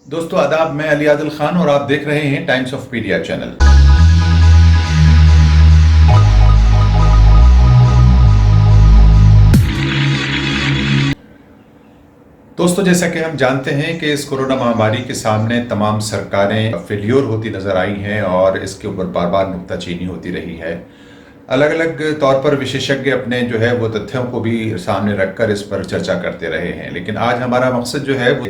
दोस्तों आदाब, मैं अली आदिल खान और आप देख रहे हैं टाइम्स ऑफ मीडिया चैनल। दोस्तों, जैसा कि हम जानते हैं कि इस कोरोना महामारी के सामने तमाम सरकारें फेल्योर होती नजर आई हैं और इसके ऊपर बार बार नुक्ताचीनी होती रही है। अलग अलग तौर पर विशेषज्ञ अपने जो है वो तथ्यों को भी सामने रखकर इस पर चर्चा करते रहे हैं, लेकिन आज हमारा मकसद जो है वो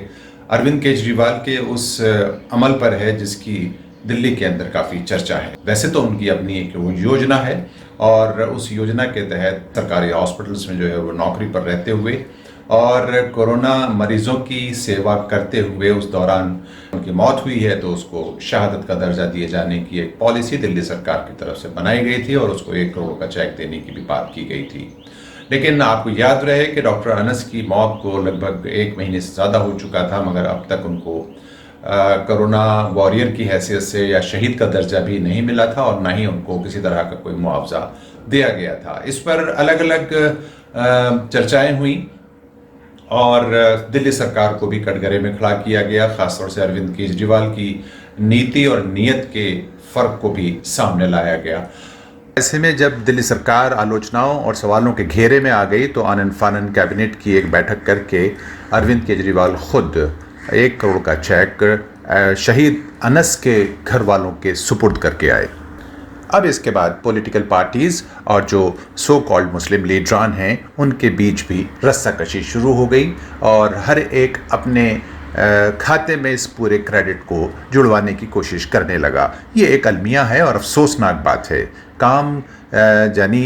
अरविंद केजरीवाल के उस अमल पर है जिसकी दिल्ली के अंदर काफ़ी चर्चा है। वैसे तो उनकी अपनी एक योजना है और उस योजना के तहत सरकारी हॉस्पिटल्स में जो है वो नौकरी पर रहते हुए और कोरोना मरीजों की सेवा करते हुए उस दौरान उनकी मौत हुई है तो उसको शहादत का दर्जा दिए जाने की एक पॉलिसी दिल्ली सरकार की तरफ से बनाई गई थी और उसको 1 करोड़ का चेक देने की भी बात की गई थी। लेकिन आपको याद रहे कि डॉक्टर अनस की मौत को लगभग 1 महीने से ज़्यादा हो चुका था, मगर अब तक उनको कोरोना वॉरियर की हैसियत से या शहीद का दर्जा भी नहीं मिला था और ना ही उनको किसी तरह का कोई मुआवजा दिया गया था। इस पर अलग अलग चर्चाएं हुई और दिल्ली सरकार को भी कटघरे में खड़ा किया गया। खासतौर से अरविंद केजरीवाल की नीति और नीयत के फर्क को भी सामने लाया गया। ऐसे में जब दिल्ली सरकार आलोचनाओं और सवालों के घेरे में आ गई तो आनन फानन कैबिनेट की एक बैठक करके अरविंद केजरीवाल खुद 1 करोड़ का चेक शहीद अनस के घर वालों के सुपुर्द करके आए। अब इसके बाद पॉलिटिकल पार्टीज और जो सो कॉल्ड मुस्लिम लीडरान हैं उनके बीच भी रस्साकशी शुरू हो गई और हर एक अपने खाते में इस पूरे क्रेडिट को जुड़वाने की कोशिश करने लगा। ये एक अलमिया है और अफसोसनाक बात है। काम यानी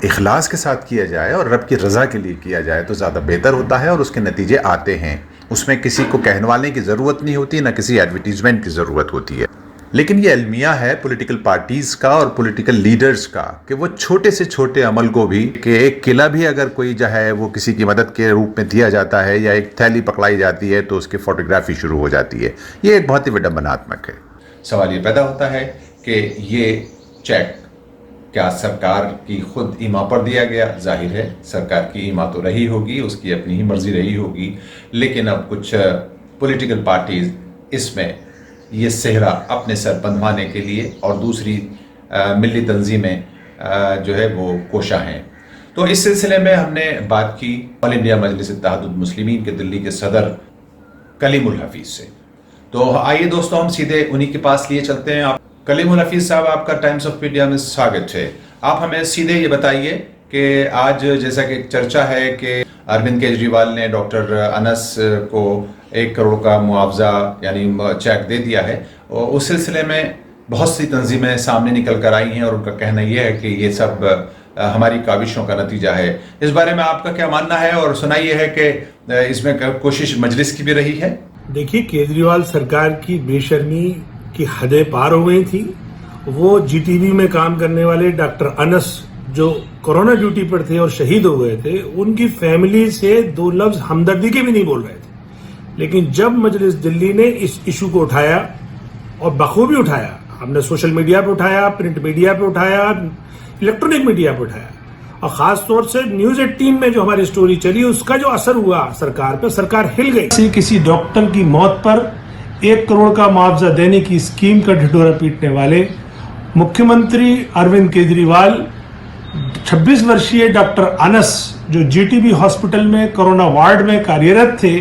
इखलास के साथ किया जाए और रब की रज़ा के लिए किया जाए तो ज़्यादा बेहतर होता है और उसके नतीजे आते हैं। उसमें किसी को कहलवाने की ज़रूरत नहीं होती, ना किसी एडवर्टीज़मेंट की ज़रूरत होती है। लेकिन ये अलमिया है पॉलिटिकल पार्टीज़ का और पॉलिटिकल लीडर्स का कि वो छोटे से छोटे अमल को भी, कि एक किला भी अगर कोई जो है वो किसी की मदद के रूप में दिया जाता है या एक थैली पकड़ाई जाती है तो उसकी फोटोग्राफी शुरू हो जाती है। ये एक बहुत ही विडंबनात्मक है। सवाल ये पैदा होता है कि ये चेक क्या सरकार की खुद ईमा पर दिया गया? जाहिर है सरकार की ईमा तो रही होगी, उसकी अपनी ही मर्जी रही होगी, लेकिन अब कुछ पॉलिटिकल पार्टीज इसमें ये सेहरा अपने सर बंधवाने के लिए और दूसरी मिली तंजीमें जो है वो कोशा हैं। तो इस सिलसिले में हमने बात की ऑल इंडिया मजलिस इत्तेहादुल मुस्लिमीन के दिल्ली के सदर कलीमुल हफीज से। तो आइए दोस्तों हम सीधे उन्हीं के पास लिए चलते हैं। आप कलीमुल हफीज साहब, आपका टाइम्स ऑफ मीडिया में स्वागत है। आप हमें सीधे ये बताइए कि आज जैसा कि चर्चा है कि अरविंद केजरीवाल ने डॉक्टर अनस को 1 करोड़ का मुआवजा यानी चेक दे दिया है और उस सिलसिले में बहुत सी तंजीमें सामने निकल कर आई हैं और उनका कहना यह है कि ये सब हमारी काविशों का नतीजा है। इस बारे में आपका क्या मानना है और सुनाइए है कि इसमें कोशिश मजलिस की भी रही है? देखिए, केजरीवाल सरकार की बेशर्मी की हदें पार हो गई थी। वो जीटीवी में काम करने वाले डॉक्टर अनस जो कोरोना ड्यूटी पर थे और शहीद हो गए थे, उनकी फैमिली से 2 लफ्ज हमदर्दी के भी नहीं बोल रहे थे। लेकिन जब मजलिस दिल्ली ने इस इशू को उठाया और बखूबी उठाया, हमने सोशल मीडिया पे उठाया, प्रिंट मीडिया पे उठाया, इलेक्ट्रॉनिक मीडिया पे उठाया और खास तौर से न्यूज 18 में जो हमारी स्टोरी चली उसका जो असर हुआ सरकार पे, सरकार हिल गई। किसी डॉक्टर की मौत पर 1 करोड़ का मुआवजा देने की स्कीम का ढिढोरा पीटने वाले मुख्यमंत्री अरविंद केजरीवाल 26 वर्षीय डॉक्टर अनस जो जीटीबी हॉस्पिटल में कोरोना वार्ड में कार्यरत थे,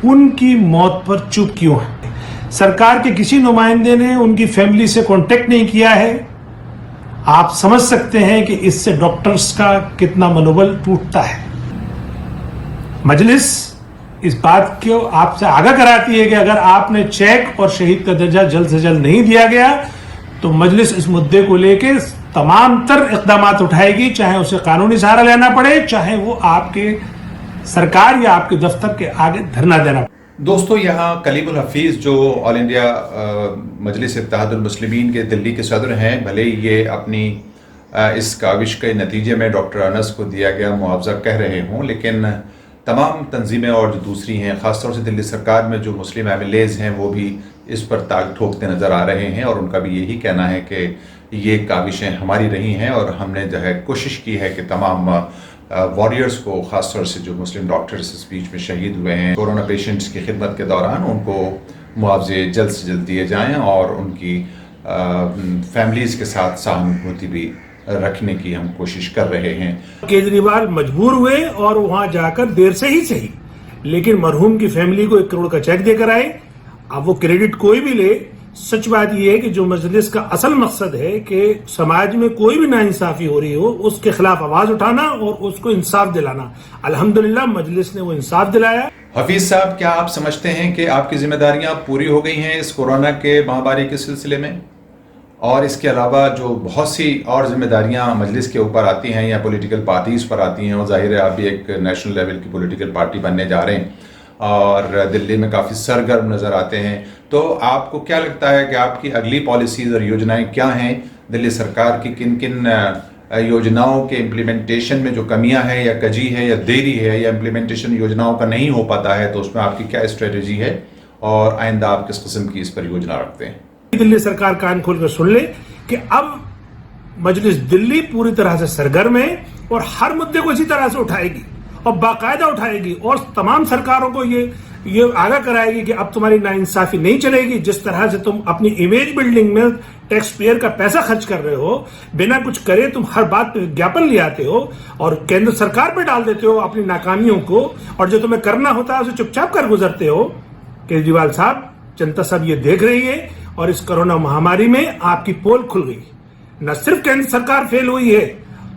उनकी मौत पर चुप क्यों है? सरकार के किसी नुमाइंदे ने उनकी फैमिली से कांटेक्ट नहीं किया है। आप समझ सकते हैं कि इससे डॉक्टर्स का कितना मनोबल टूटता है। मजलिस इस बात को आपसे आगाह कराती है कि अगर आपने चेक और शहीद का दर्जा जल्द से जल्द नहीं दिया गया तो मजलिस इस मुद्दे को लेकर तमाम तर इकदाम उठाएगी, चाहे उसे कानूनी सहारा लेना पड़े, चाहे वो आपके सरकार या आपके दफ्तर के आगे धरना देना पड़े। दोस्तों, यहाँ कलीमुल हफीज जो ऑल इंडिया मजलिस इत्तेहादुल मुस्लिमीन के दिल्ली के सदर हैं, भले ही ये अपनी इस काविश के नतीजे में डॉक्टर अनस को दिया गया मुआवजा कह रहे हों, लेकिन तमाम तंजीमें और जो दूसरी हैं, ख़ासतौर से दिल्ली सरकार में जो मुस्लिम एमएलएज हैं वो भी इस पर ताक ठोकते नज़र आ रहे हैं और उनका भी यही कहना है कि ये काविशें हमारी रही हैं और हमने जो है कोशिश की है कि तमाम वॉरियर्स को, ख़ासतौर से जो मुस्लिम डॉक्टर्स इस बीच में शहीद हुए हैं कोरोना पेशेंट्स की खिदमत के दौरान, उनको मुआवजे जल्द से जल्द दिए जाएं और उनकी फैमिलीज़ के साथ सहानुभूति भी रखने की हम कोशिश कर रहे हैं। केजरीवाल मजबूर हुए और वहां जाकर देर से ही सही, लेकिन मरहूम की फैमिली को 1 करोड़ का चेक देकर आए। अब वो क्रेडिट कोई भी ले, सच बात यह है कि जो मजलिस का असल मकसद है कि समाज में कोई भी नाइंसाफी हो रही हो उसके खिलाफ आवाज उठाना और उसको इंसाफ दिलाना, अल्हम्दुलिल्लाह मजलिस ने वो इंसाफ दिलाया। हफीज साहब, क्या आप समझते हैं कि आपकी जिम्मेदारियां पूरी हो गई हैं इस कोरोना के महामारी के सिलसिले में? और इसके अलावा जो बहुत सी और जिम्मेदारियां मजलिस के ऊपर आती हैं या पॉलिटिकल पार्टीज़ पर आती हैं, और जाहिर है आप भी एक नेशनल लेवल की पॉलिटिकल पार्टी बनने जा रहे हैं और दिल्ली में काफ़ी सरगर्म नज़र आते हैं, तो आपको क्या लगता है कि आपकी अगली पॉलिसीज़ और योजनाएं क्या हैं? दिल्ली सरकार की किन किन योजनाओं के इम्प्लीमेंटेशन में जो कमियां हैं या कजी है या देरी है या इम्प्लीमेंटेशन योजनाओं का नहीं हो पाता है, तो उसमें आपकी क्या स्ट्रेटजी है और आइंदा आप किस किस्म की इस पर योजना रखते हैं? दिल्ली सरकार कान खोल कर सुन ले कि अब मजलिस दिल्ली पूरी तरह से सरगर्म है और हर मुद्दे को इसी तरह से उठाएगी और बाकायदा उठाएगी और तमाम सरकारों को ये आगाह कराएगी कि अब तुम्हारी नाइंसाफी नहीं चलेगी। जिस तरह से तुम अपनी इमेज बिल्डिंग में टैक्स पेयर का पैसा खर्च कर रहे हो, बिना कुछ करे तुम हर बात पे विज्ञापन ले आते हो और केंद्र सरकार पे डाल देते हो अपनी नाकामियों को, और जो तुम्हें करना होता है उसे चुपचाप कर गुजरते हो। केजरीवाल साहब, जनता सब ये देख रही है और इस कोरोना महामारी में आपकी पोल खुल गई। न सिर्फ केंद्र सरकार फेल हुई है,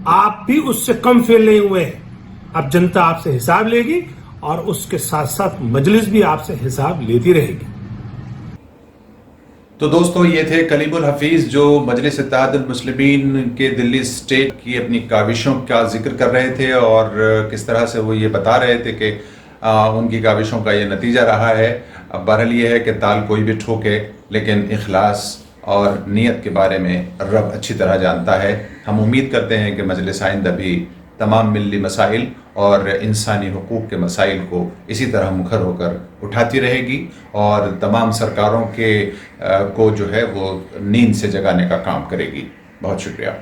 आप भी उससे कम फेल नहीं हुए हैं। अब जनता आपसे हिसाब लेगी और उसके साथ साथ मजलिस भी आपसे हिसाब लेती रहेगी। तो दोस्तों, ये थे कलीमुल हफीज जो मजलिस इत्तेहादुल मुस्लिमीन के दिल्ली स्टेट की अपनी काविशों का जिक्र कर रहे थे और किस तरह से वो ये बता रहे थे कि उनकी काविशों का ये नतीजा रहा है। अब बहरहाल ये है कि ताल कोई भी ठोके, लेकिन इखलास और नीयत के बारे में रब अच्छी तरह जानता है। हम उम्मीद करते हैं कि मजलिस आइंदा भी तमाम मिली मसाइल और इंसानी हुकूक के मसाइल को इसी तरह मुखर होकर उठाती रहेगी और तमाम सरकारों के को जो है वो नींद से जगाने का काम करेगी। बहुत शुक्रिया।